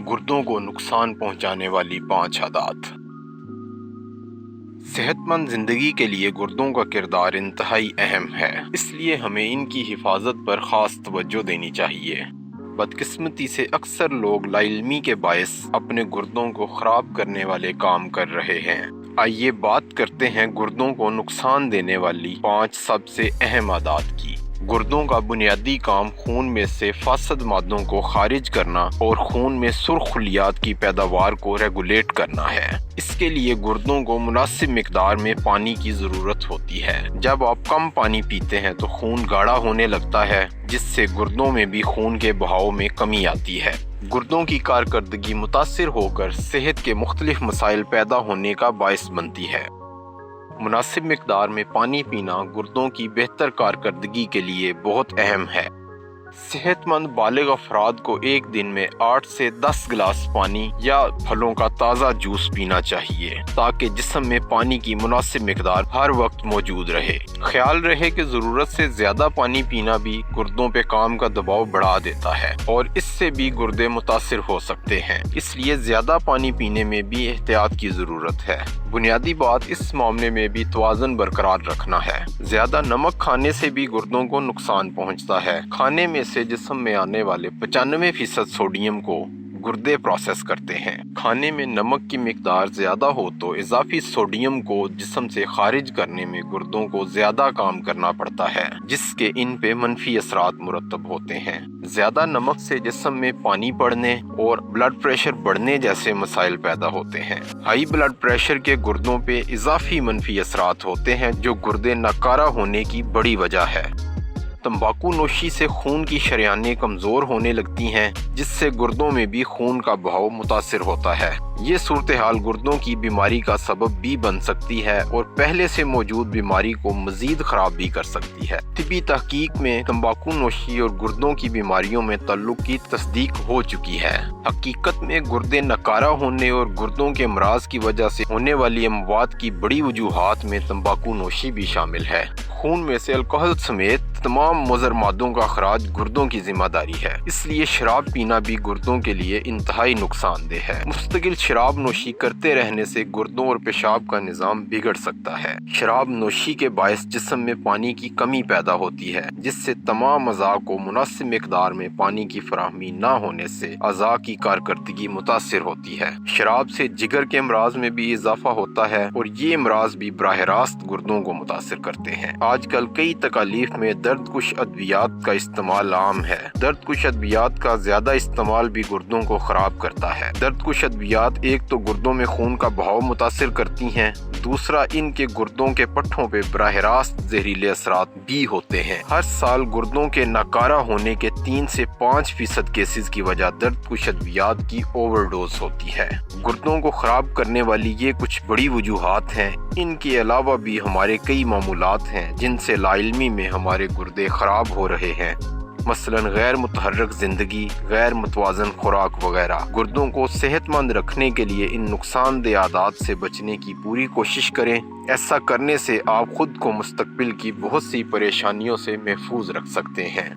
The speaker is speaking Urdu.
گردوں کو نقصان پہنچانے والی 5 عادات۔ صحت مند زندگی کے لیے گردوں کا کردار انتہائی اہم ہے، اس لیے ہمیں ان کی حفاظت پر خاص توجہ دینی چاہیے۔ بدقسمتی سے اکثر لوگ لا علمی کے باعث اپنے گردوں کو خراب کرنے والے کام کر رہے ہیں۔ آئیے بات کرتے ہیں گردوں کو نقصان دینے والی 5 سب سے اہم عادات کی۔ گردوں کا بنیادی کام خون میں سے فاسد مادوں کو خارج کرنا اور خون میں سرخ خلیات کی پیداوار کو ریگولیٹ کرنا ہے۔ اس کے لیے گردوں کو مناسب مقدار میں پانی کی ضرورت ہوتی ہے۔ جب آپ کم پانی پیتے ہیں تو خون گاڑھا ہونے لگتا ہے، جس سے گردوں میں بھی خون کے بہاؤ میں کمی آتی ہے۔ گردوں کی کارکردگی متاثر ہو کر صحت کے مختلف مسائل پیدا ہونے کا باعث بنتی ہے۔ مناسب مقدار میں پانی پینا گردوں کی بہتر کارکردگی کے لیے بہت اہم ہے۔ صحت مند بالغ افراد کو ایک دن میں 8 سے 10 گلاس پانی یا پھلوں کا تازہ جوس پینا چاہیے تاکہ جسم میں پانی کی مناسب مقدار ہر وقت موجود رہے۔ خیال رہے کہ ضرورت سے زیادہ پانی پینا بھی گردوں پہ کام کا دباؤ بڑھا دیتا ہے اور اس سے بھی گردے متاثر ہو سکتے ہیں، اس لیے زیادہ پانی پینے میں بھی احتیاط کی ضرورت ہے۔ بنیادی بات اس معاملے میں بھی توازن برقرار رکھنا ہے۔ زیادہ نمک کھانے سے بھی گردوں کو نقصان پہنچتا ہے۔ کھانے میں سے جسم میں آنے والے 95% سوڈیم کو گردے پروسیس کرتے ہیں۔ کھانے میں نمک کی مقدار زیادہ ہو تو اضافی سوڈیم کو جسم سے خارج کرنے میں گردوں کو زیادہ کام کرنا پڑتا ہے، جس کے ان پہ منفی اثرات مرتب ہوتے ہیں۔ زیادہ نمک سے جسم میں پانی بڑھنے اور بلڈ پریشر بڑھنے جیسے مسائل پیدا ہوتے ہیں۔ ہائی بلڈ پریشر کے گردوں پہ اضافی منفی اثرات ہوتے ہیں، جو گردے ناکارہ ہونے کی بڑی وجہ ہے۔ تمباکو نوشی سے خون کی شریانیں کمزور ہونے لگتی ہیں، جس سے گردوں میں بھی خون کا بہاؤ متاثر ہوتا ہے۔ یہ صورتحال گردوں کی بیماری کا سبب بھی بن سکتی ہے اور پہلے سے موجود بیماری کو مزید خراب بھی کر سکتی ہے۔ طبی تحقیق میں تمباکو نوشی اور گردوں کی بیماریوں میں تعلق کی تصدیق ہو چکی ہے۔ حقیقت میں گردے ناکارہ ہونے اور گردوں کے امراض کی وجہ سے ہونے والی اموات کی بڑی وجوہات میں تمباکو نوشی بھی شامل ہے۔ خون میں سے الکحل سمیت تمام مضر مادوں کا اخراج گردوں کی ذمہ داری ہے، اس لیے شراب پینا بھی گردوں کے لیے انتہائی نقصان دہ ہے۔ مستقل شراب نوشی کرتے رہنے سے گردوں اور پیشاب کا نظام بگڑ سکتا ہے۔ شراب نوشی کے باعث جسم میں پانی کی کمی پیدا ہوتی ہے، جس سے تمام اعضاء کو مناسب مقدار میں پانی کی فراہمی نہ ہونے سے اعضاء کی کارکردگی متاثر ہوتی ہے۔ شراب سے جگر کے امراض میں بھی اضافہ ہوتا ہے اور یہ امراض بھی براہ راست گردوں کو متاثر کرتے ہیں۔ آج کل کئی تکالیف میں درد کش ادویات کا استعمال عام ہے۔ درد کش ادویات کا زیادہ استعمال بھی گردوں کو خراب کرتا ہے۔ درد کش ادویات ایک تو گردوں میں خون کا بہاؤ متاثر کرتی ہیں، دوسرا ان کے گردوں کے پٹھوں پہ براہ راست زہریلے اثرات بھی ہوتے ہیں۔ ہر سال گردوں کے ناکارہ ہونے کے 3 سے 5% کیسز کی وجہ درد کش ادویات کی اوور ڈوز ہوتی ہے۔ گردوں کو خراب کرنے والی یہ کچھ بڑی وجوہات ہیں۔ ان کے علاوہ بھی ہمارے کئی معمولات ہیں جن سے لا علمی میں ہمارے گردے خراب ہو رہے ہیں، مثلاً غیر متحرک زندگی، غیر متوازن خوراک وغیرہ۔ گردوں کو صحت مند رکھنے کے لیے ان نقصان دہ عادات سے بچنے کی پوری کوشش کریں۔ ایسا کرنے سے آپ خود کو مستقبل کی بہت سی پریشانیوں سے محفوظ رکھ سکتے ہیں۔